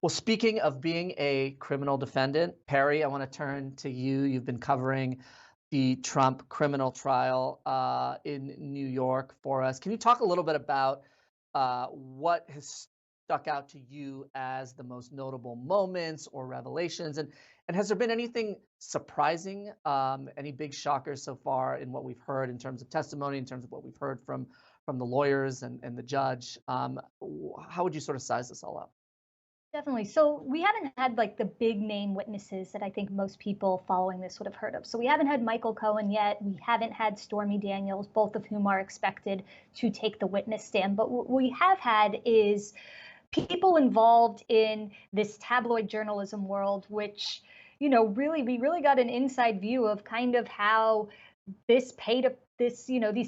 Well, speaking of being a criminal defendant, Perry, I want to turn to you. You've been covering the Trump criminal trial in New York for us. Can you talk a little bit about what has stuck out to you as the most notable moments or revelations? And has there been anything surprising, any big shockers so far in what we've heard in terms of testimony, in terms of what we've heard from the lawyers and the judge? How would you sort of size this all up? Definitely. So we haven't had like the big name witnesses that I think most people following this would have heard of. So we haven't had Michael Cohen yet. We haven't had Stormy Daniels, both of whom are expected to take the witness stand. But what we have had is people involved in this tabloid journalism world, which, really, we really got an inside view of kind of how these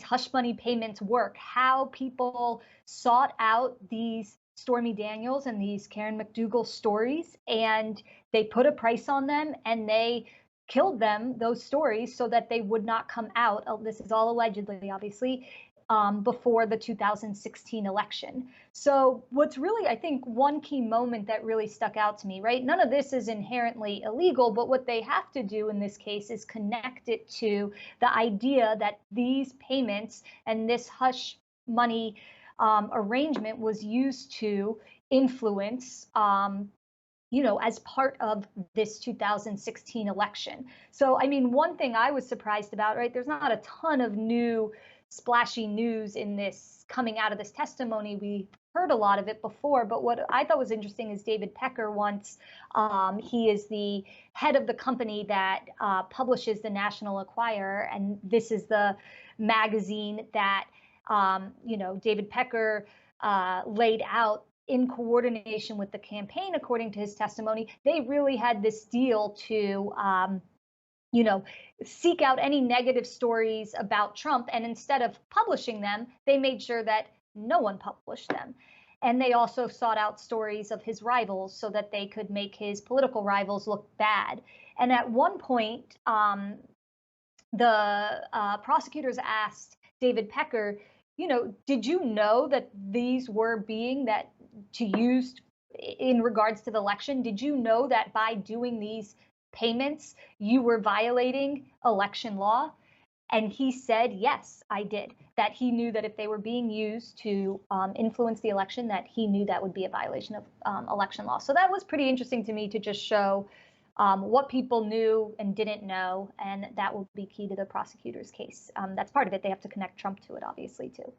hush money payments work, how people sought out these Stormy Daniels and these Karen McDougal stories, and they put a price on them and they killed them, those stories, so that they would not come out. This is all allegedly, obviously, before the 2016 election. So what's really, I think, one key moment that really stuck out to me, right? None of this is inherently illegal, but what they have to do in this case is connect it to the idea that these payments and this hush money arrangement was used to influence as part of this 2016 election. So, I mean, one thing I was surprised about, right? There's not a ton of new splashy news in this coming out of this testimony. We heard a lot of it before, but what I thought was interesting is David Pecker he is the head of the company that publishes the National Enquirer, and this is the magazine that David Pecker laid out in coordination with the campaign. According to his testimony, they really had this deal to seek out any negative stories about Trump. And instead of publishing them, they made sure that no one published them. And they also sought out stories of his rivals so that they could make his political rivals look bad. And at one point, the prosecutors asked David Pecker, did you know that these were being used in regards to the election? Did you know that by doing these payments, you were violating election law? And he said, yes, I did. That he knew that if they were being used to influence the election, that he knew that would be a violation of election law. So that was pretty interesting to me to just show what people knew and didn't know. And that will be key to the prosecutor's case. That's part of it. They have to connect Trump to it, obviously, too.